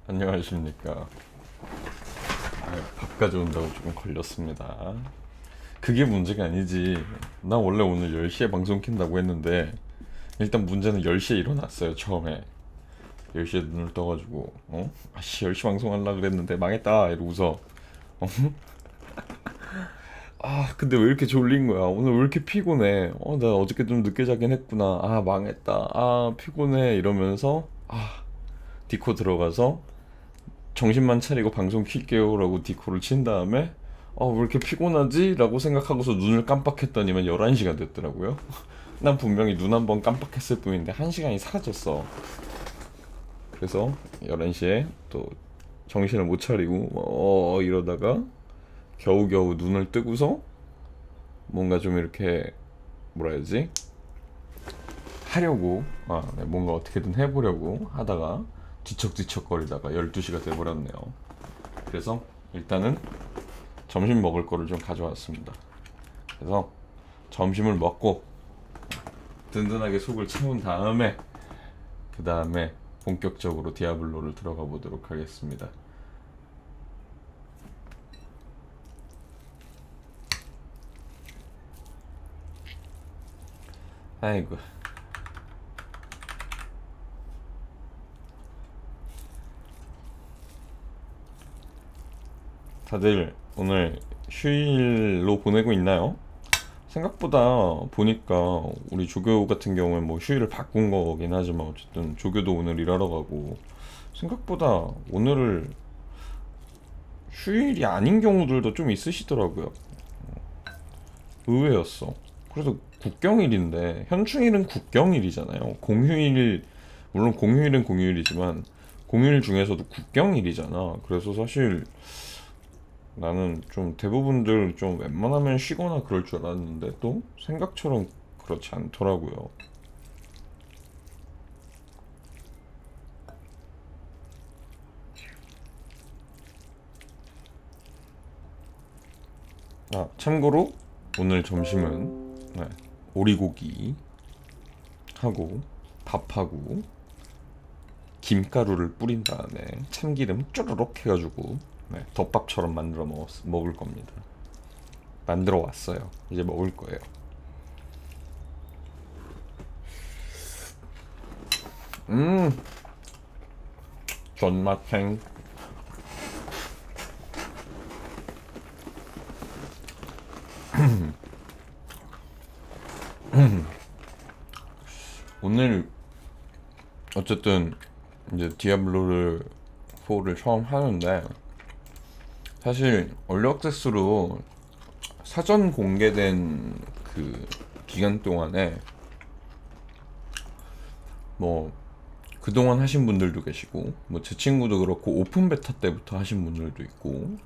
안녕하십니까. 밥 가져온다고 조금 걸렸습니다. 그게 문제가 아니지. 나 원래 오늘 10시에 방송 킨다고 했는데 일단 문제는 10시에 일어났어요. 처음에 10시에 눈을 떠가지고 아씨 10시 방송하려고 그랬는데 망했다 이러고서 어? 아 근데 왜 이렇게 졸린 거야. 오늘 왜 이렇게 피곤해. 나 어저께 좀 늦게 자긴 했구나. 아 망했다. 아 피곤해 이러면서 디코 들어가서 정신만 차리고 방송 킬게요 라고 디코를 친 다음에 왜 이렇게 피곤하지? 라고 생각하고서 눈을 깜빡했더니만 11시가 됐더라고요. 난 분명히 눈 한 번 깜빡했을 뿐인데 1시간이 사라졌어. 그래서 11시에 또 정신을 못 차리고 이러다가 겨우겨우 눈을 뜨고서 뭔가 좀 이렇게 뭐라 해야지? 하려고 네, 뭔가 어떻게든 해보려고 하다가 뒤척뒤척거리다가 12시가 돼버렸네요. 그래서 일단은 점심 먹을 거를 좀 가져왔습니다. 그래서 점심을 먹고 든든하게 속을 채운 다음에 그 다음에 본격적으로 디아블로를 들어가 보도록 하겠습니다. 아이고 다들 오늘 휴일로 보내고 있나요? 생각보다 보니까 우리 조교 같은 경우는 뭐 휴일을 바꾼 거긴 하지만 어쨌든 조교도 오늘 일하러 가고 생각보다 오늘을 휴일이 아닌 경우들도 좀 있으시더라고요. 의외였어. 그래서 국경일인데 현충일은 국경일이잖아요. 공휴일 물론 공휴일은 공휴일이지만 공휴일 중에서도 국경일이잖아. 그래서 사실 나는 좀 대부분들 좀 웬만하면 쉬거나 그럴 줄 알았는데 또 생각처럼 그렇지 않더라고요. 참고로 오늘 점심은 오리고기 하고 밥하고 김가루를 뿌린 다음에 참기름 쪼르륵 해가지고 덮밥처럼 만들어 먹을 겁니다. 만들어 왔어요. 이제 먹을 거예요. 존맛탱. 오늘 어쨌든 이제 디아블로를 4를 처음 하는데 사실 얼리 액세스로 사전 공개된 그 기간 동안에 뭐 그동안 하신 분들도 계시고 뭐 제 친구도 그렇고 오픈 베타 때부터 하신 분들도 있고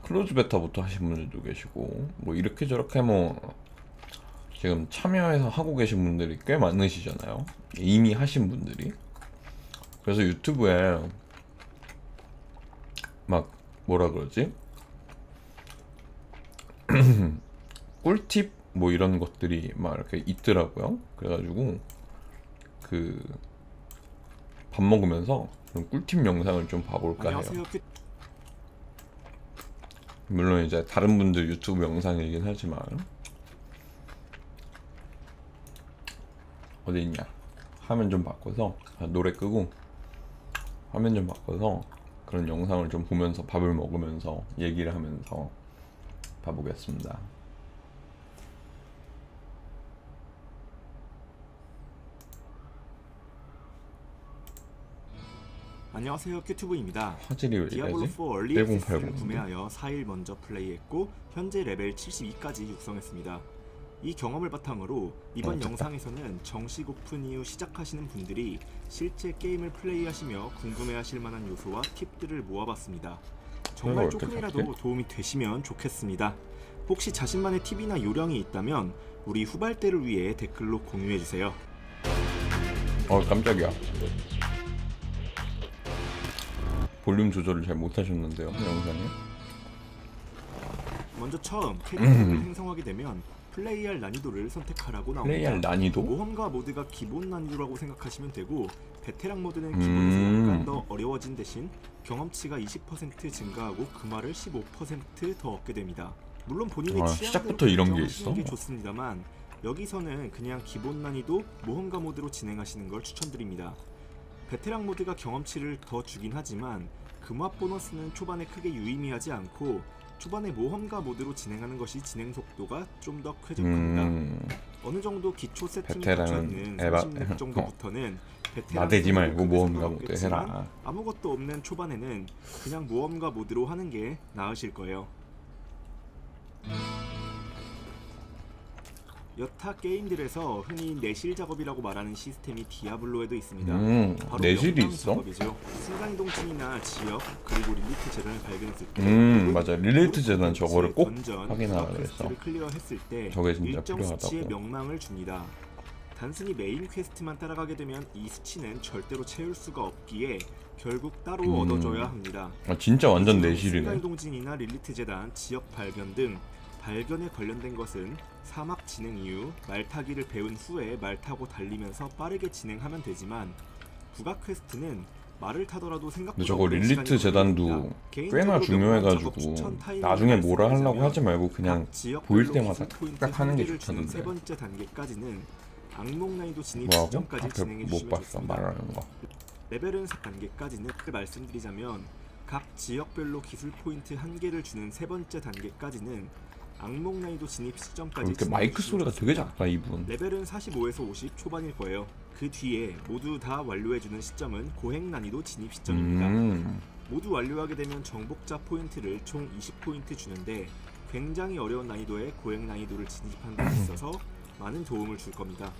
클로즈 베타부터 하신 분들도 계시고 뭐 이렇게 저렇게 뭐 지금 참여해서 하고 계신 분들이 꽤 많으시잖아요. 이미 하신 분들이. 그래서 유튜브에 막 뭐라 그러지? 꿀팁 뭐 이런 것들이 막 이렇게 있더라고요. 그래가지고 그 밥 먹으면서 그런 꿀팁 영상을 좀 봐볼까 해요. 물론 이제 다른 분들 유튜브 영상이긴 하지만 어디 있냐? 화면 좀 바꿔서 노래 끄고 화면 좀 바꿔서 그런 영상을 좀 보면서 밥을 먹으면서 얘기를 하면서 봐보겠습니다. 안녕하세요, 큐튜브입니다. 화질이 왜 이러지? 디아블로4 얼리 액세스를 구매하여 4일 먼저 플레이했고 현재 레벨 72까지 육성했습니다. 이 경험을 바탕으로 이번 영상에서는 정식 오픈 이후 시작하시는 분들이 실제 게임을 플레이하시며 궁금해하실 만한 요소와 팁들을 모아봤습니다. 정말 조금이라도 도움이 되시면 좋겠습니다. 혹시 자신만의 팁이나 요령이 있다면 우리 후발대를 위해 댓글로 공유해주세요. 깜짝이야. 볼륨 조절을 잘 못하셨는데요, 영상에. 먼저 처음 캐릭터를 생성하게 되면 플레이할 난이도를 선택하라고 나옵니다. 플레이할 난이도? 모험가 모드가 기본 난이도라고 생각하시면 되고 베테랑 모드는 기본에서 약간 더 어려워진 대신 경험치가 20% 증가하고 금화를 15% 더 얻게 됩니다. 물론 본인의 취향대로 시작부터 이런 게 결정하시는 있어? 게 좋습니다만 여기서는 그냥 기본 난이도 모험가 모드로 진행하시는 걸 추천드립니다. 베테랑 모드가 경험치를 더 주긴 하지만 금화 보너스는 초반에 크게 유의미하지 않고 초반에 모험가 모드로 진행하는 것이 진행 속도가 좀 더 쾌적합니다. 어느 정도 기초 세팅이 갖춰 있는 30렙 정도부터는 베테랑 나대지 말고 모드로 모험가 모드 얻겠지만 해라. 아무것도 없는 초반에는 그냥 모험가 모드로 하는 게 나으실 거예요. 여타 게임들에서 흔히 내실 작업이라고 말하는 시스템이 디아블로에도 있습니다. 바로 내실이 영상 있어? 작업이죠. 순간이동층이나 지역 그리고 릴리트 재단을 발견했을 때 맞아. 릴리트 재단 저거를 꼭 던전, 확인하라 부가 그랬어. 퀘스트를 클리어했을 때 저게 진짜 일정 필요하다고. 수치의 명망을 줍니다. 단순히 메인 퀘스트만 따라가게 되면 이 수치는 절대로 채울 수가 없기에 결국 따로 얻어줘야 합니다. 진짜 완전 이처럼 내실이네. 순간이동진이나 릴리트 재단, 지역 발견 등 발견에 관련된 것은 사막 진행 이후 말 타기를 배운 후에 말 타고 달리면서 빠르게 진행하면 되지만 부가 퀘스트는 말을 타더라도 생각보다 근데 저거 오랜 릴리트 시간이 재단도 걸립니다. 꽤나 개인적으로 중요해가지고 작업 추천 타이밍을 나중에 뭐라 하려고 말씀드리자면 하지 말고 그냥 각 지역별로 보일 때마다 기술 포인트 딱 하는 게 한개를 주는 세 좋다던데. 번째 단계까지는 악몽 난이도 진입 뭐하고? 시점까지 앞에 진행해 못 주시면 봤어 좋습니다. 말하는 거. 레벨은 4단계까지는 말씀드리자면 각 지역별로 기술 포인트 한 개를 주는 세 번째 단계까지는 악몽 난이도 진입 시점까지 이렇게 마이크 소리가 되게 작다 이분. 레벨은 45에서 50 초반일 거예요. 그 뒤에 모두 다 완료해주는 시점은 고행 난이도 진입 시점입니다. 모두 완료하게 되면 정복자 포인트를 총 20포인트 주는데 굉장히 어려운 난이도의 고행 난이도를 진입한 데 있어서 많은 도움을 줄 겁니다.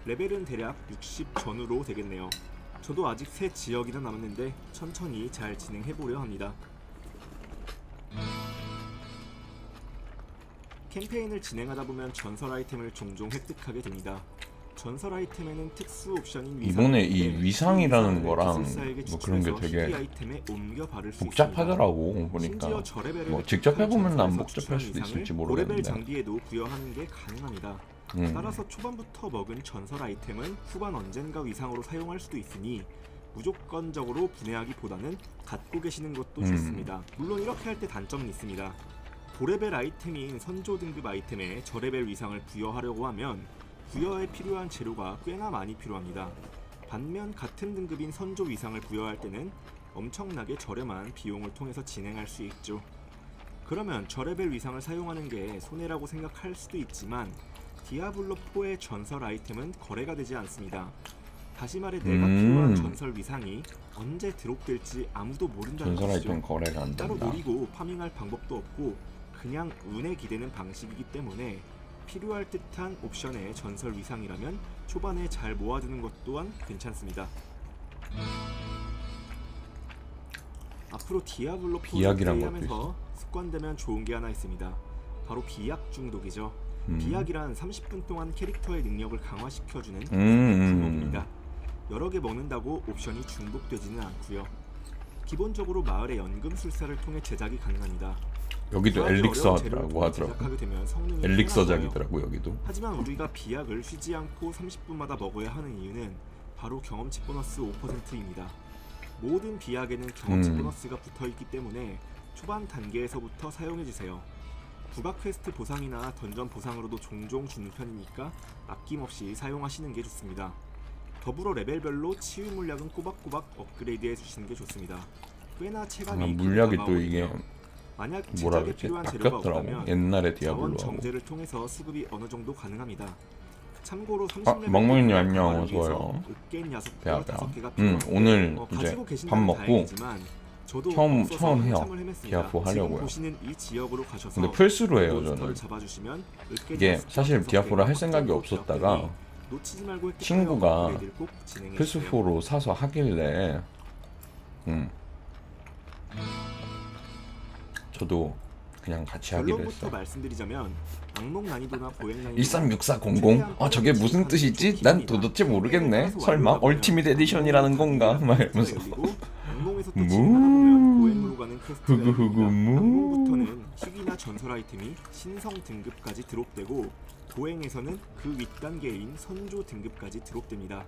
레벨은 대략 60 전후로 되겠네요. 저도 아직 3 지역이나 남았는데 천천히 잘 진행해보려 합니다. 캠페인을 진행하다 보면 전설 아이템을 종종 획득하게 됩니다. 전설 아이템에는 특수 옵션인 이번에 이 있는데 위상이라는 그 거랑 기술사에게 뭐 그런 게 추천해서 되게 희귀 아이템에 옮겨 바를 수 복잡하더라고 있습니다. 보니까. 심지어 저레벨을 뭐 직접 해보면 안 전설에서 복잡할 수도 추천 있을지 이상을 고레벨 모르겠는데. 장비에도 부여하는 게 가능합니다. 따라서 초반부터 먹은 전설 아이템은 후반 언젠가 위상으로 사용할 수도 있으니 무조건적으로 분해하기보다는 갖고 계시는 것도 좋습니다. 물론 이렇게 할 때 단점은 있습니다. 고레벨 아이템인 선조 등급 아이템에 저레벨 위상을 부여하려고 하면 부여에 필요한 재료가 꽤나 많이 필요합니다. 반면 같은 등급인 선조 위상을 부여할 때는 엄청나게 저렴한 비용을 통해서 진행할 수 있죠. 그러면 저레벨 위상을 사용하는 게 손해라고 생각할 수도 있지만 디아블로4의 전설 아이템은 거래가 되지 않습니다. 다시 말해 내가 필요한 전설 위상이 언제 드롭될지 아무도 모른다는 전설 것이죠. 아이템 거래가 안 따로 된다. 노리고 파밍할 방법도 없고 그냥 운에 기대는 방식이기 때문에 필요할 듯한 옵션의 전설 위상이라면 초반에 잘 모아두는 것 또한 괜찮습니다. 앞으로 디아블로 4를 비약이란 것도 플레이하면서 습관되면 좋은 게 하나 있습니다. 바로 비약 중독이죠. 비약이란 30분 동안 캐릭터의 능력을 강화시켜주는 품목입니다. 여러 개 먹는다고 옵션이 중복되지는 않고요. 기본적으로 마을의 연금술사를 통해 제작이 가능합니다. 여기도 엘릭서라고 하더라고. 엘릭서작이더라고 여기도. 하지만 우리가 비약을 쉬지 않고 30분마다 먹어야 하는 이유는 바로 경험치 보너스 5%입니다. 모든 비약에는 경험치 보너스가 붙어있기 때문에 초반 단계에서부터 사용해주세요. 부가 퀘스트 보상이나 던전 보상으로도 종종 주는 편이니까 아낌없이 사용하시는 게 좋습니다. 더불어 레벨별로 치유 물약은 꼬박꼬박 업그레이드 해주시는 게 좋습니다. 꽤나 체감이 물약이 또 이게 만약 뭐라 제작에 그랬지? 필요한 재료가 바뀌었더라고. 없다면 옛날에 자원 디아블로하고. 정제를 통해서 수급이 어느 정도 가능합니다. 참고로 멍멍이님 안녕 어서와요. 배아가. 오늘 이제 밥 먹고 처음 해요. 디아4 하려고요. 근데 플스로 해요 저는. 이게 사실 디아4를 할 생각이 없었다가 친구가 플스4로 사서 하길래 저도 그냥 같이 하기로 했어요. 말씀드리자면 악몽 난이도나 고행 난이도 136400? 저게 무슨 뜻이지? 난 도대체 모르겠네. 설마 얼티밋 에디션이라는 건가? 막 이러면서 후구후구 악몽부터는 희귀나 전설 아이템이 신성 등급까지 드롭되고 고행에서는 그 윗단계인 선조 등급까지 드롭됩니다.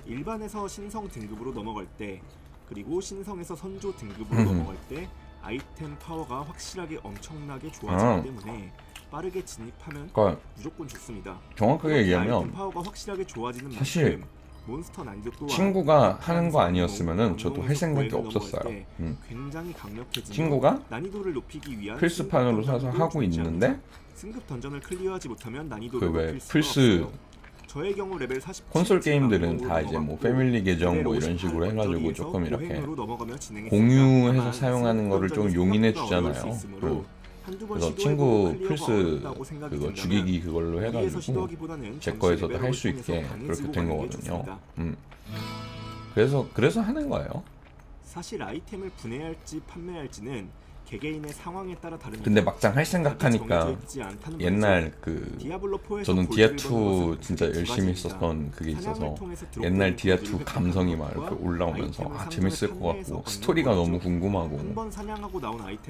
일반에서 신성 등급으로 넘어갈 때, 그리고 신성에서 선조 등급으로 넘어갈 때 아이템 파워가 확실하게 엄청나게 좋아지기 때문에 빠르게 진입하면 그러니까 무조건 좋습니다. 정확하게 얘기하면 아이템 파워가 확실하게 좋아지는 사실 만큼 몬스터 난이도 또한 친구가 하는 거 아니었으면은 저도 할 생각이 없었어요. 굉장히 강력해지며 친구가 난이도를 높이기 위한 플스판으로 사서 하고 있는데 승급 던전을 클리어하지 못하면 난이도를 그 왜 높일 수가 플스 없어요. 저의 경우 레벨 47 콘솔 게임들은 지방으로 다 이제 뭐 넘어갔고, 패밀리 계정 레벨 뭐 이런 58 식으로 해가지고 언저리에서 조금 이렇게 고행으로 넘어가며 진행했습니다. 공유해서 다만 사용하는 거를 좀 승급 용인해 던전이 생각보다 주잖아요. 어려울 수 있으므로 한두 번 그래서 시도해보고 친구 클리어가 플스 어렵다고 생각이 그거 든다면 죽이기 그걸로 무리해서 해가지고 시도하기보다는 제 잠시 거에서도 레벨업을 할 수 통해서 있게 강해지고 그렇게 된 가는 게 거거든요. 좋습니다. 그래서 하는 거예요. 사실 아이템을 분해할지 판매할지는 개개인의 상황에 따라 다릅니다. 근데 막상 할 생각하니까 옛날 그 저는 디아2 진짜 열심히 했었던 그게 있어서 옛날 디아2 감성이 막 이렇게 올라오면서 아 재밌을 것 같고 스토리가 너무 궁금하고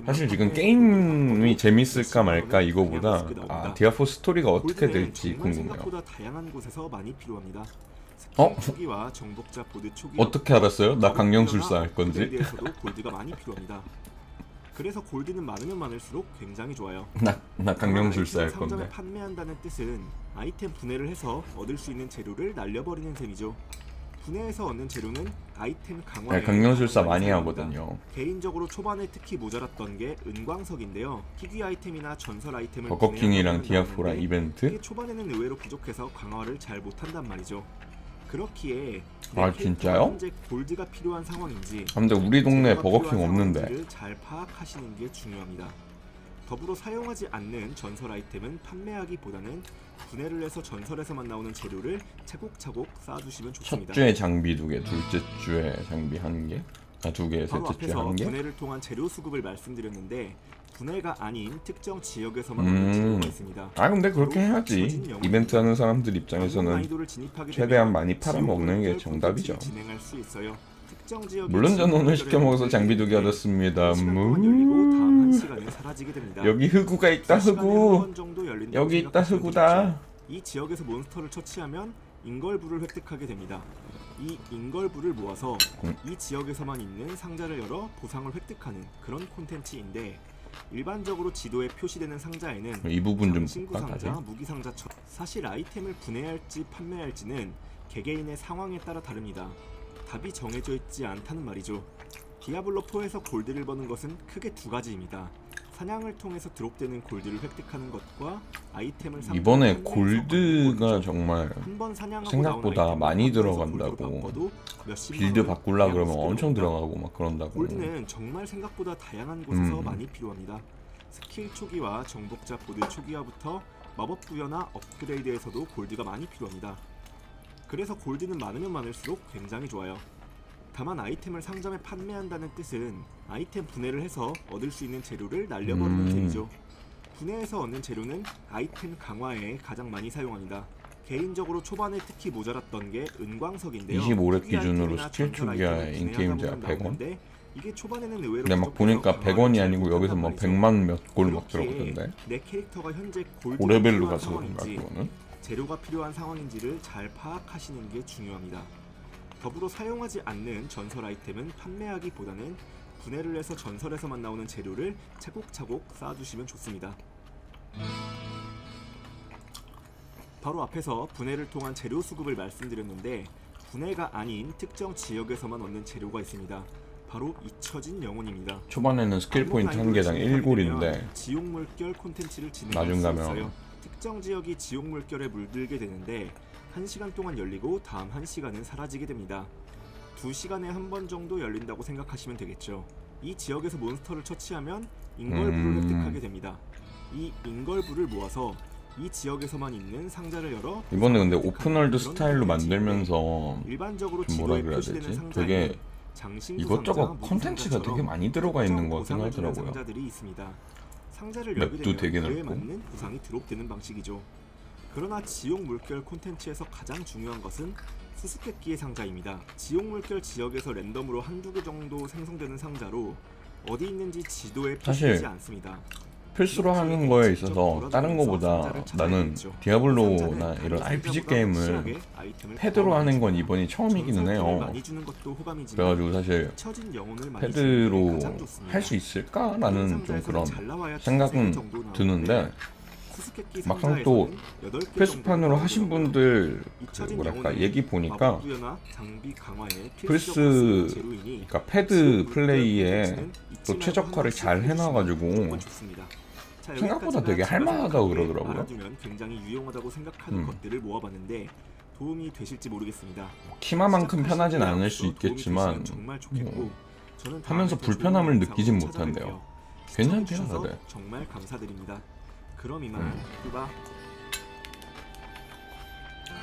사실 지금 게임이 재밌을까 말까 이거보다 아 디아4 스토리가 어떻게 될지 궁금해요. 어? 어떻게 알았어요? 나 강령술사 할 건지? 그래서 골드는 많으면 많을수록 굉장히 좋아요. 나 강령술사 할 건데. 상점에 판매한다는 뜻은 아이템 분해를 해서 얻을 수 있는 재료를 날려버리는 셈이죠. 분해해서 얻는 재료는 아이템 강화에 네, 강령술사 많이 하거든요. 개인적으로 초반에 특히 모자랐던 게 은광석인데요. 희귀 아이템이나 전설 아이템을 버거킹이랑 디아4라 이벤트? 이게 초반에는 의외로 부족해서 강화를 잘 못한단 말이죠. 그렇기에 아 진짜요? 현재 골드가 필요한 상황인지 근데 우리 동네 버거킹 없는데. 잘 파악하시는 게 중요합니다. 더불어 사용하지 않는 전설 아이템은 판매하기보다는 분해를 해서 전설에서만 나오는 재료를 차곡차곡 쌓아두시면 좋습니다. 첫 주에 장비 2개, 둘째 주에 장비 1개, 아 2개, 바로 셋째 주에 앞에서 1개. 분해를 통한 재료 수급을 말씀드렸는데 분해가 아닌 특정 지역에서만 얻는 재료가 있습니다. 아 근데 그렇게 해야지. 이벤트 하는 사람들 입장에서는 최대한 많이 팔아먹는 게 정답이죠. 물론 전 오늘 시켜먹어서 장비 2개 얻었습니다. 여기 흑우가 있다. 흑우. 여기 있다. 흑우다. 이 지역에서 몬스터를 처치하면 인걸부를 획득하게 됩니다. 이 인걸부를 모아서 이 지역에서만 있는 상자를 열어 보상을 획득하는 그런 콘텐츠인데 일반적으로 지도에 표시되는 상자에는 이 부분 좀 신구 볼까, 상자, 다시? 무기 상자처럼 사실 아이템을 분해할지 판매할지는 개개인의 상황에 따라 다릅니다. 답이 정해져 있지 않다는 말이죠. 디아블로4에서 골드를 버는 것은 크게 두 가지입니다. 사냥을 통해서 드롭되는 골드를 획득하는 것과 아이템을 이번에 골드가 정말 생각보다 많이 들어간다고. 빌드 바꾸려 그러면 엄청 들어가고 막 그런다고. 골드는 정말 생각보다 다양한 곳에서 많이 필요합니다. 스킬 초기화, 정복자 보드 초기화부터 마법 부여나 업그레이드에서도 골드가 많이 필요합니다. 그래서 골드는 많으면 많을수록 굉장히 좋아요. 다만 아이템을 상점에 판매한다는 뜻은 아이템 분해를 해서 얻을 수 있는 재료를 날려버리는 셈이죠. 분해해서 얻는 재료는 아이템 강화에 가장 많이 사용합니다. 개인적으로 초반에 특히 모자랐던 게 은광석인데요. 25렙 기준으로 스킬 초기화에 인게임제가 100원? 이게 초반에는 의외로 근데 막 보니까 100원이 아니고 여기서 막 100만 몇 골 막 들어가던데. 내 캐릭터가 현재 골드가 고레벨로 필요한 가서 그런가 상황인지, 그거는? 재료가 필요한 상황인지를 잘 파악하시는 게 중요합니다. 더불어 사용하지 않는 전설 아이템은 판매하기보다는 분해를 해서 전설에서만 나오는 재료를 차곡차곡 쌓아두시면 좋습니다. 바로 앞에서 분해를 통한 재료 수급을 말씀드렸는데 분해가 아닌 특정 지역에서만 얻는 재료가 있습니다. 바로 잊혀진 영혼입니다. 초반에는 스킬 포인트 한 개당 1골인데 지옥 물결 콘텐츠를 나중 진행할 수 가면 있어요. 특정 지역이 지옥 물결에 물들게 되는데 1시간 동안 열리고 다음 1시간은 사라지게 됩니다. 2시간에 한 번 정도 열린다고 생각하시면 되겠죠. 이 지역에서 몬스터를 처치하면 인걸부를 획득하게 됩니다. 이 인걸부를 모아서 이 지역에서만 있는 상자를 열어 이번에 근데 오픈월드 스타일로 만들면서 일반적으로 좀 뭐라 지도에 그래야 표시되는 되지? 상자에는 되게 장신구 이것저것 상자, 무기 콘텐츠가 상자처럼 되게 많이 들어가 있는 것 같긴 보상을 주는 하더라고요. 상자들이 있습니다. 상자를 맵도 열게 되면 되게 그에 넓고. 맞는 보상이 드롭되는 방식이죠. 그러나 지옥 물결 콘텐츠에서 가장 중요한 것은 수수께끼의 상자입니다. 지옥 물결 지역에서 랜덤으로 한두 개 정도 생성되는 상자로 어디 있는지 지도에 표시되지 않습니다. 필수로 하는 거에 있어서 다른 거보다 나는 디아블로나 이런 RPG 게임을 패드로 하는 건 이번이 처음이기는 해요. 그래가지고 사실 패드로 할 수 있을까라는 좀 그런 생각은 드는데, 막상 또 플스판으로 하신 분들 그 뭐랄까 얘기 보니까 플스 그러니까 패드 플레이에 또 최적화를 잘 해놔가지고 생각보다 되게 할만하다고 그러더라고요. 굉장히 유용하다고 생각하는 것들을 모아봤는데 도움이 되실지 모르겠습니다. 키만큼 편하진 않을 수 있겠지만 하면서 불편함을 느끼진 못한대요. 괜찮대요 다들. 정말 감사드립니다. 그럼 이만 뚜바.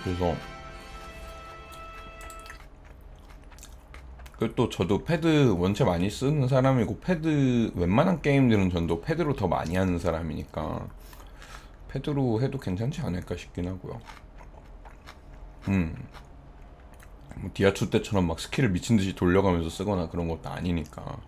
그래서 또 저도 패드 원체 많이 쓰는 사람이고, 패드 웬만한 게임들은 전도 패드로 더 많이 하는 사람이니까 패드로 해도 괜찮지 않을까 싶긴 하고요. 뭐 디아2 때처럼 막 스킬을 미친듯이 돌려가면서 쓰거나 그런 것도 아니니까.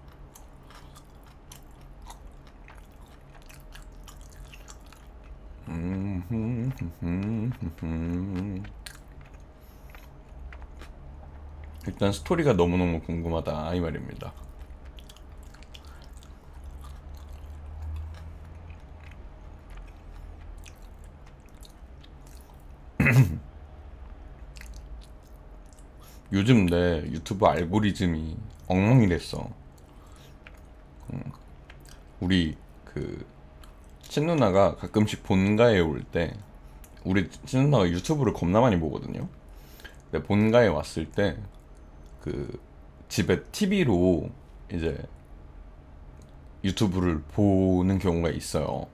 일단 스토리가 너무너무 궁금하다 이 말입니다. 요즘 내 유튜브 알고리즘이 엉망이 됐어. 우리 그 친누나가 가끔씩 본가에 올 때, 우리 친누나가 유튜브를 겁나 많이 보거든요. 근데 본가에 왔을 때 그 집에 TV로 이제 유튜브를 보는 경우가 있어요.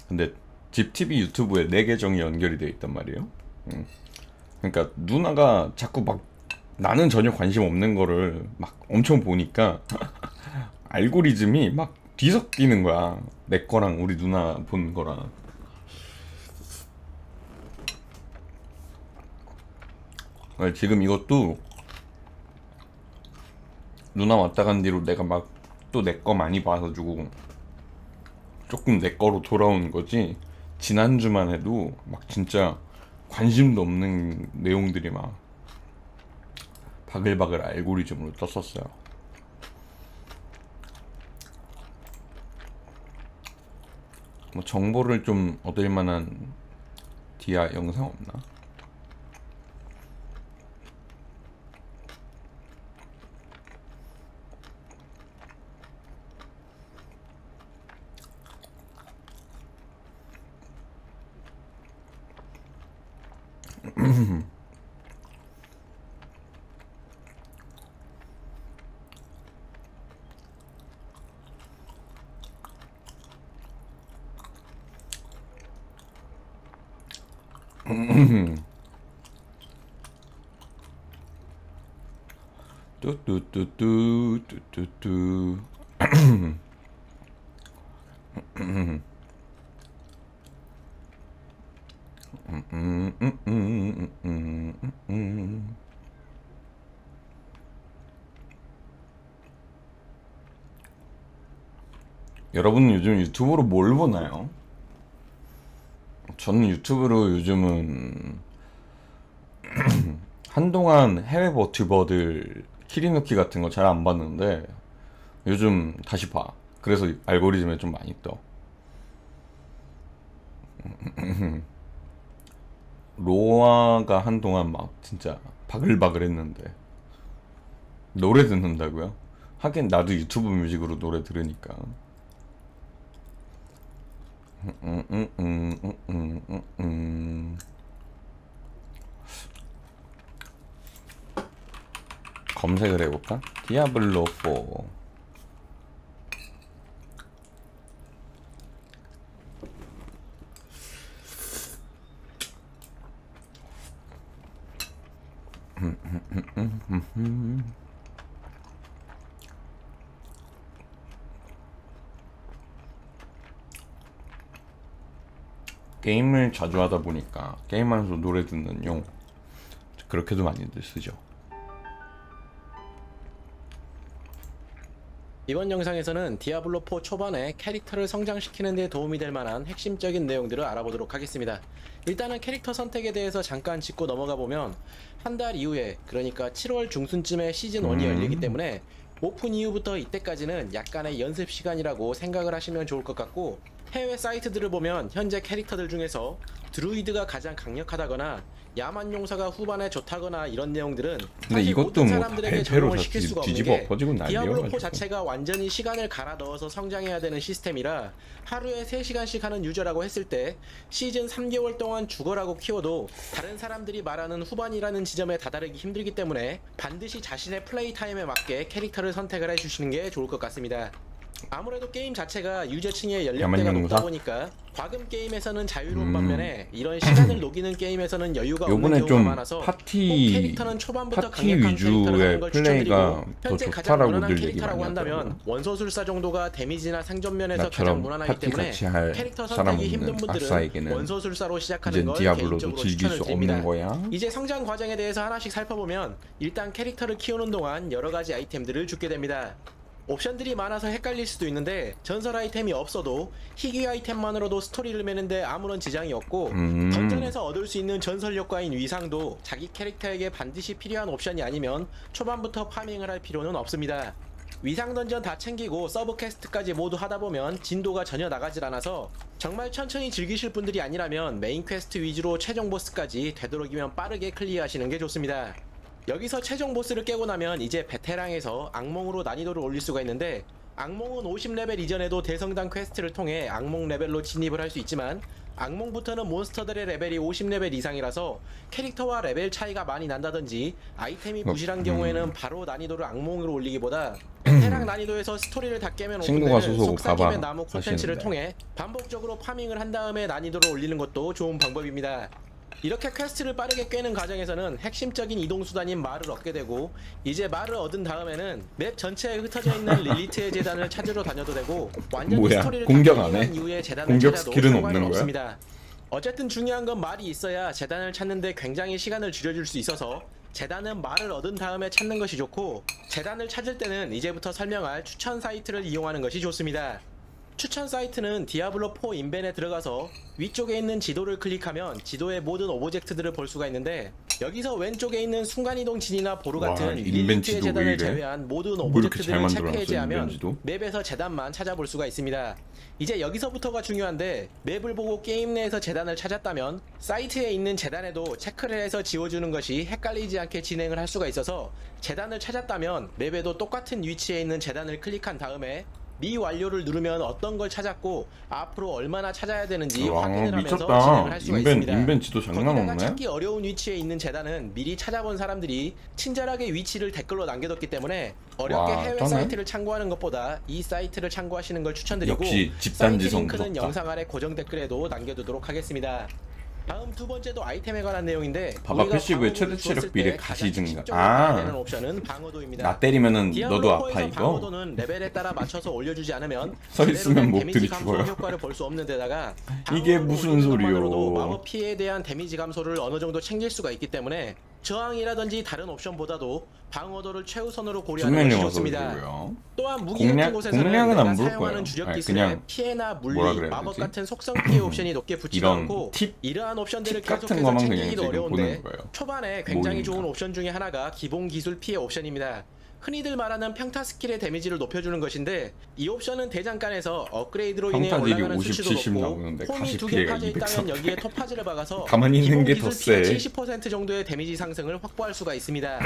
근데 집 TV 유튜브에 내 계정이 연결이 돼 있단 말이에요. 그러니까 누나가 자꾸 막 나는 전혀 관심 없는 거를 막 엄청 보니까 알고리즘이 막 뒤섞이는 거야. 내 거랑 우리 누나 본 거랑. 지금 이것도 누나 왔다 간 뒤로 내가 막 또 내 거 많이 봐가지고 조금 내 거로 돌아오는 거지, 지난주만 해도 막 진짜 관심도 없는 내용들이 막 바글바글 알고리즘으로 떴었어요. 뭐 정보를 좀 얻을 만한 디아 영상 없나? 뚜뚜뚜뚜뚜뚜뚜. 여러분은 요즘 유튜브로 뭘 보나요? 저는 유튜브로 요즘은 한동안 해외 버튜버들 키리누키 같은 거 잘 안 봤는데 요즘 다시 봐. 그래서 알고리즘에 좀 많이 떠. 로아가 한동안 막 진짜 바글바글 했는데 노래 듣는다고요? 하긴 나도 유튜브 뮤직으로 노래 들으니까. 검색을 해볼까? 디아블로 4. 게임을 자주 하다 보니까 게임하면서 노래 듣는 용, 그렇게도 많이들 쓰죠. 이번 영상에서는 디아블로4 초반에 캐릭터를 성장시키는 데 도움이 될 만한 핵심적인 내용들을 알아보도록 하겠습니다. 일단은 캐릭터 선택에 대해서 잠깐 짚고 넘어가 보면 한 달 이후에, 그러니까 7월 중순쯤에 시즌1이 열리기 때문에 오픈 이후부터 이때까지는 약간의 연습 시간이라고 생각을 하시면 좋을 것 같고, 해외 사이트들을 보면 현재 캐릭터들 중에서 드루이드가 가장 강력하다거나 야만 용사가 후반에 좋다거나 이런 내용들은 근데 사실 이것도 모든 뭐 사람들에게 배로 적용을 다 시킬 수가 없는 뒤집어 게 엎어지고 난리여가지고. 디아블로4 자체가 완전히 시간을 갈아 넣어서 성장해야 되는 시스템이라 하루에 3시간씩 하는 유저라고 했을 때 시즌 3개월 동안 죽어라고 키워도 다른 사람들이 말하는 후반이라는 지점에 다다르기 힘들기 때문에 반드시 자신의 플레이 타임에 맞게 캐릭터를 선택을 해주시는 게 좋을 것 같습니다. 아무래도 게임 자체가 유저층의 연령대가 높다 보니까 과금 게임에서는 자유로운 반면에 이런 시간을 녹이는 게임에서는 여유가 없는 요번에 경우가 좀 많아서 파티 캐릭터는 초반부터 파티 강력한 캐릭터를 하는 위주의 걸 플레이가 추천드리고, 더 현재 가장 무난한 좋다라고들 얘기 캐릭터라고 많이 한다면 하더라고요. 원소술사 정도가 데미지나 상점면에서 가장 나처럼 무난하기 파티 때문에 같이 할 캐릭터 사람 선택이 힘든 없는 분들은 아싸에게는 원소술사로 시작하는 이젠 걸 디아블로도 개인적으로 즐길 추천을 수 드립니다. 없는 거야. 이제 성장 과정에 대해서 하나씩 살펴보면 일단 캐릭터를 키우는 동안 여러가지 아이템들을 줍게 됩니다. 옵션들이 많아서 헷갈릴 수도 있는데 전설 아이템이 없어도 희귀 아이템만으로도 스토리를 매는데 아무런 지장이 없고, 던전에서 얻을 수 있는 전설 효과인 위상도 자기 캐릭터에게 반드시 필요한 옵션이 아니면 초반부터 파밍을 할 필요는 없습니다. 위상 던전 다 챙기고 서브 퀘스트까지 모두 하다보면 진도가 전혀 나가질 않아서 정말 천천히 즐기실 분들이 아니라면 메인 퀘스트 위주로 최종 보스까지 되도록이면 빠르게 클리어하시는 게 좋습니다. 여기서 최종 보스를 깨고 나면 이제 베테랑에서 악몽으로 난이도를 올릴 수가 있는데, 악몽은 50레벨 이전에도 대성당 퀘스트를 통해 악몽 레벨로 진입을 할 수 있지만 악몽부터는 몬스터들의 레벨이 50레벨 이상이라서 캐릭터와 레벨 차이가 많이 난다든지 아이템이 부실한 경우에는 바로 난이도를 악몽으로 올리기보다 베테랑 난이도에서 스토리를 다 깨면 친구가 오픈되는 소속 속삭임의 가봐 나무 콘텐츠를 하시는데. 통해 반복적으로 파밍을 한 다음에 난이도를 올리는 것도 좋은 방법입니다. 이렇게 퀘스트를 빠르게 꿰는 과정에서는 핵심적인 이동수단인 말을 얻게 되고, 이제 말을 얻은 다음에는 맵 전체에 흩어져 있는 릴리트의 재단을 찾으러 다녀도 되고, 완전히 뭐야, 스토리를 공격 다 안 해? 클리어한 이후에 재단을 공격 찾아도 스킬은 상관은 없는 거야? 없습니다. 어쨌든 중요한 건 말이 있어야 재단을 찾는데 굉장히 시간을 줄여줄 수 있어서 재단은 말을 얻은 다음에 찾는 것이 좋고, 재단을 찾을 때는 이제부터 설명할 추천 사이트를 이용하는 것이 좋습니다. 추천 사이트는 디아블로4 인벤에 들어가서 위쪽에 있는 지도를 클릭하면 지도의 모든 오브젝트들을 볼 수가 있는데, 여기서 왼쪽에 있는 순간이동 진이나 보루 와, 같은 인벤 릴리트의 지도 왜 제단을 이래? 제외한 모든 뭐 이렇게 잘 오브젝트들을 만들어놨어, 체크해 제하면 인벤 지도? 맵에서 재단만 찾아볼 수가 있습니다. 이제 여기서부터가 중요한데, 맵을 보고 게임 내에서 재단을 찾았다면 사이트에 있는 재단에도 체크를 해서 지워주는 것이 헷갈리지 않게 진행을 할 수가 있어서, 재단을 찾았다면 맵에도 똑같은 위치에 있는 재단을 클릭한 다음에 미완료를 누르면 어떤 걸 찾았고 앞으로 얼마나 찾아야 되는지 와, 확인을 하면서 미쳤다. 진행을 할 수가 있습니다. 인벤 지도 장난 거기다가 없네. 찾기 어려운 위치에 있는 재단은 미리 찾아본 사람들이 친절하게 위치를 댓글로 남겨뒀기 때문에 어렵게 와, 해외 쩌네. 사이트를 참고하는 것보다 이 사이트를 참고하시는 걸 추천드리고, 역시 집단지 사이트 링크는 성부럽다. 영상 아래 고정 댓글에도 남겨두도록 하겠습니다. 다음 두 번째도 아이템에 관한 내용인데, 봐봐, 우리가 패시브의 방어도를 최대 체력 줬을 비례 때 가시 가장 증가. 핵심적으로 아. 봐야 되는 옵션은 방어도입니다. 나 때리면은 너도 아파 디아블로4에서 이거? 방어도는 레벨에 따라 맞춰서 올려주지 않으면 서 제대로 있으면 된 몹들이 데미지 감소 죽어요. 효과를 볼 수 없는 데다가 이게 방어를 무슨 올리는 소리요? 것만으로도 마법 피해에 대한 데미지 감소를 어느 정도 챙길 수가 있기 때문에 저항이라든지 다른 옵션보다도 방어도를 최우선으로 고려하는 것이 중량이 좋습니다. 와서 또한 무기 같은 곳에서는 공략은 내가 안 볼 사용하는 거예요. 주력 아니, 기술에 그냥 피해나 물리, 뭐라 그래야 마법 되지? 같은 속성 피해 옵션이 높게 붙지도 이런 않고 팁? 이러한 옵션들을 팁 같은 계속해서 거만 그냥 챙기기도 지금 어려운데, 보는 거예요. 초반에 굉장히 모임이니까. 좋은 옵션 중에 하나가 기본 기술 피해 옵션입니다. 흔히들 말하는 평타 스킬의 데미지를 높여주는 것인데, 이 옵션은 대장간에서 업그레이드로 인해 평타 딜이 올라가는 50, 수치도 70 높고 나오는데 홈이 가시 2개 피해가 파져 있다면 200 여기에 토파즈를 박아서 가만히 있는 기본 게 더 기술 피해 세. 70% 정도의 데미지 상승을 확보할 수가 있습니다.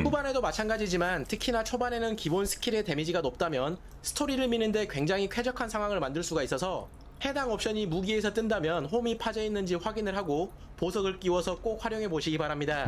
후반에도 마찬가지지만 특히나 초반에는 기본 스킬의 데미지가 높다면 스토리를 미는데 굉장히 쾌적한 상황을 만들 수가 있어서, 해당 옵션이 무기에서 뜬다면 홈이 파져 있는지 확인을 하고 보석을 끼워서 꼭 활용해 보시기 바랍니다.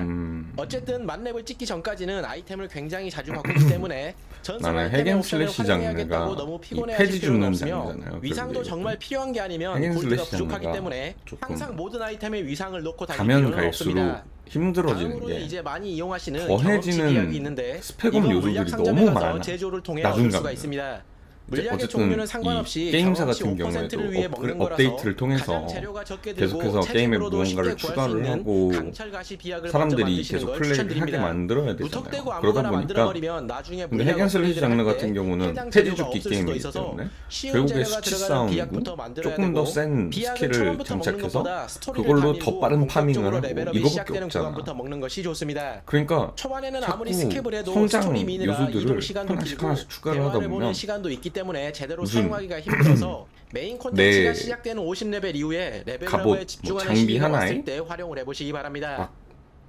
어쨌든 만렙을 찍기 전까지는 아이템을 굉장히 자주 바꾸기 때문에 전설 나는 아이템의 옵션을 핵앤슬래시 활용해야겠다고 장르가 너무 이 피곤해하실 페이지 필요는 주는 없으며, 장르잖아요. 위상도 그래서 정말 필요한 게 아니면 핵앤슬래시 골드가 부족하기 장르가 때문에 조금 항상 모든 아이템에 위상을 넣고 다닐 가면 필요는 갈수록 없습니다. 힘들어지는 다음으로는 게 이제 많이 이용하시는 더해지는 경험치 비약이 있는데, 스펙업 이건 요소들이 물약 너무 상점에 가서 많아. 제조를 통해 나중 얻을 수가 가면. 있습니다. 물약의 어쨌든 종류는 이 상관없이 게임사 경험치 같은 5%를 경우에도 위해 먹는 거라서 업데이트를 통해서 가장 재료가 적게 들고 계속해서 게임에 채집으로도 쉽게 무언가를 구할 수 추가를 있는 하고 강철 가시 비약을 먼저 사람들이 만드시는 계속 걸 플레이를 하게 추천드립니다. 만들어야 되잖아요. 무턱대고 그러다 아무거나 보니까 만들어버리면 나중에 근데 물약 핵앤슬래시 업그레이드를 장르 할 같은 때 경우는 해당 패지 재료가 줍기 없을 수도 게임이기 있어서 때문에 쉬운 결국에 재료가 수치 들어가는 싸움이고 비약부터 만들어야 조금 더 되고 센 비약은 스킬을 초반부터 먹는 장착해서 것보다 스토리를 그걸로 더 다니고 빠른 파밍을 본격적으로 하고 레벨업이 이거밖에 시작되는 없잖아. 구간부터 먹는 것이 좋습니다. 그러니까 초반에는 아무리 자꾸 스킵을 해도 성장 스토리 미느라 이동 요소들을 시간도 하나씩 길고 하나씩 추가를 하다 대화를 보는 보면 시간도 있기 때문에 제대로 무슨 사용하기가 힘들어서 메인 콘텐츠가 내 시작되는 50레벨 이후에 갑옷, 레벨업에 뭐 집중하는 장비 시기가 하나에 왔을 때 활용을 해보시기 바랍니다. 막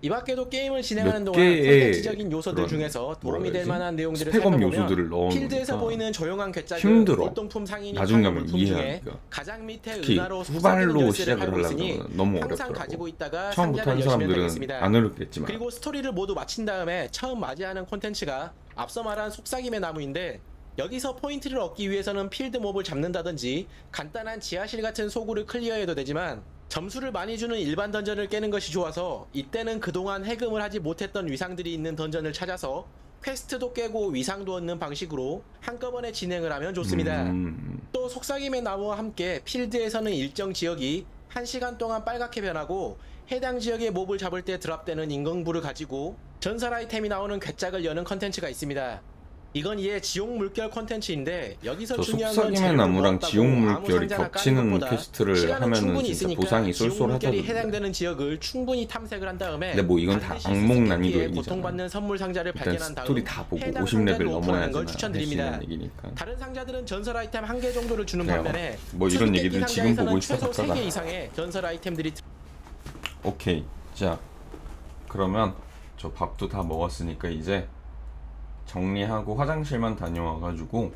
이 밖에도 게임을 진행하는 몇 동안 개의 콘텐츠적인 요소들 그런 중에서 뭐라 도움이 될 해야지? 만한 내용들을 스펙업 살펴보면 요소들을 필드에서 넣어놓으니까 보이는 조용한 괴짝은 힘들어. 골동품 상인이 나중에 파는 가면 물품 중에 이해하기가. 가장 밑에 특히 은하로 속삭이는 후발로 열쇠를 시작을 팔고 하려면 있으니 너무 항상 어렵더라고. 가지고 있다가 처음부터 상자를 한 여시면 사람들은 되겠습니다. 안 어렵겠지만 그리고 스토리를 모두 마친 다음에 처음 맞이하는 콘텐츠가 앞서 말한 속삭임의 나무인데 여기서 포인트를 얻기 위해서는 필드 몹을 잡는다든지 간단한 지하실 같은 소굴을 클리어해도 되지만 점수를 많이 주는 일반 던전을 깨는 것이 좋아서 이때는 그동안 해금을 하지 못했던 위상들이 있는 던전을 찾아서 퀘스트도 깨고 위상도 얻는 방식으로 한꺼번에 진행을 하면 좋습니다. 또 속삭임의 나무와 함께 필드에서는 일정 지역이 1시간 동안 빨갛게 변하고 해당 지역의 몹을 잡을 때 드랍되는 인공불을 가지고 전설 아이템이 나오는 괴짝을 여는 컨텐츠가 있습니다. 이건 이에 지옥 물결 컨텐츠인데 여기서 저 중요한 건 속삭임의 재료를 나무랑 모았다고 지옥 아무 물결이 상자나 까는 겹치는 것보다 퀘스트를 시간은 하면은 충분히 진짜 있으니까 보상이 지옥 물결이 쏠쏠하다던데. 해당되는 지역을 충분히 탐색을 한 다음에 근데 뭐 이건 다 반드시 악몽 스킵기에 난이도이잖아. 고통받는 선물 상자를 일단 발견한 다음 스토리 다 보고 해당 50레벨 상자를 넘어야지만 오픈하는 걸 할 수 추천드립니다. 있는 얘기니까. 다른 상자들은 전설 아이템 1개 정도를 주는 그래요. 반면에 뭐 이런 수수께끼 얘기들 지금 상자에서는 보고 있어 최소 각자다. 3개 이상의 전설 아이템들이 오케이. 자, 그러면 저 밥도 다 먹었으니까 이제 정리하고 화장실만 다녀와가지고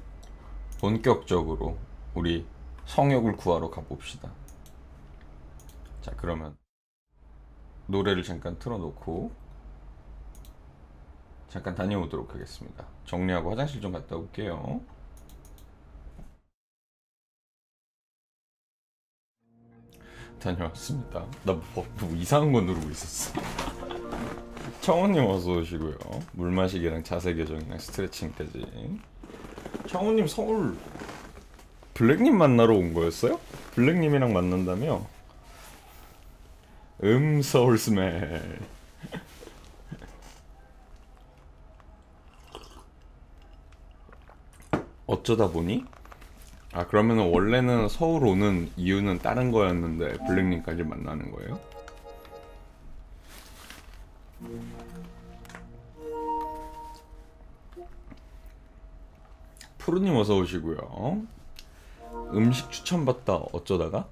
본격적으로 우리 성욕을 구하러 가봅시다. 자, 그러면 노래를 잠깐 틀어놓고 잠깐 다녀오도록 하겠습니다. 정리하고 화장실 좀 갔다 올게요. 다녀왔습니다. 나 뭐 이상한 거 누르고 있었어. 청우님 어서 오시고요. 물 마시기랑 자세 교정이랑 스트레칭까지. 청우님 서울 블랙님 만나러 온 거였어요? 블랙님이랑 만난다며? 서울 스멜. 어쩌다 보니? 아, 그러면 원래는 서울 오는 이유는 다른 거였는데 블랙님까지 만나는 거예요? 푸르님 어서 오시고요. 음식 추천받다 어쩌다가?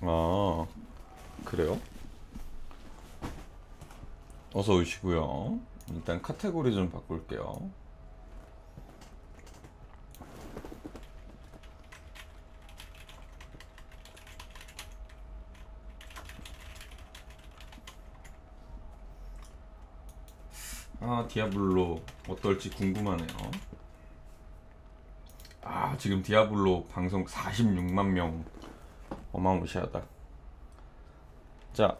아, 그래요? 어서 오시고요. 일단 카테고리 좀 바꿀게요. 아, 디아블로 어떨지 궁금하네요. 아, 지금 디아블로 방송 46만 명. 어마무시하다. 자,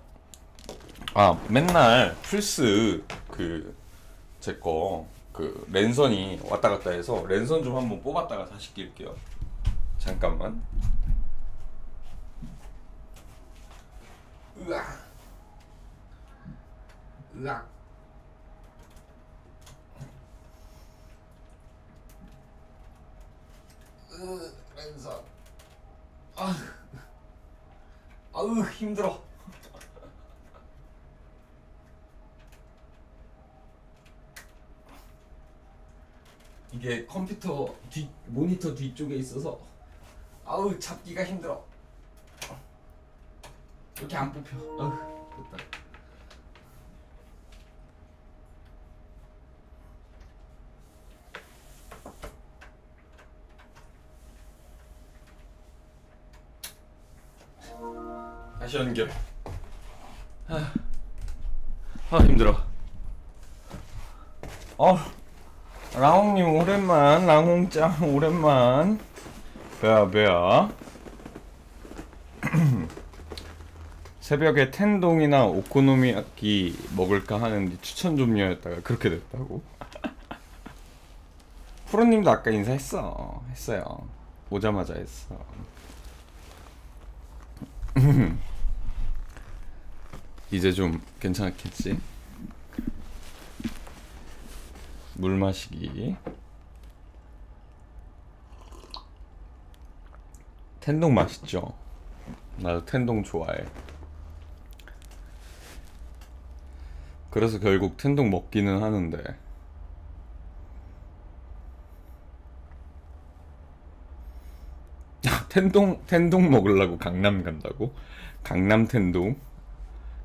아, 맨날 플스 제거 랜선이 왔다 갔다 해서 랜선 좀 한번 뽑았다가 다시 낄게요. 잠깐만. 으악. 으악. 랜선. 아우 힘들어. 이게 컴퓨터 모니터 뒤쪽에 있어서 아우 잡기가 힘들어. 이렇게 안 뽑혀. 아우 됐다. 다시 연결. 힘들어. 랑홍님 오랜만. 랑홍짱 오랜만. 배야. 새벽에 텐동이나 오코노미야끼 먹을까 하는데 추천 좀요였다가 그렇게 됐다고. 프로님도 아까 했어요. 오자마자 했어. 이제 좀 괜찮겠지? 물 마시기. 텐동 맛있죠? 나도 텐동 좋아해. 그래서 결국 텐동 먹기는 하는데 텐동 먹으려고 강남 간다고? 강남 텐동?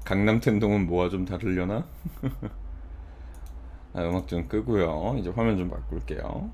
강남 텐동은 뭐가 좀 다르려나? 음악 좀 끄고요. 이제 화면 좀 바꿀게요.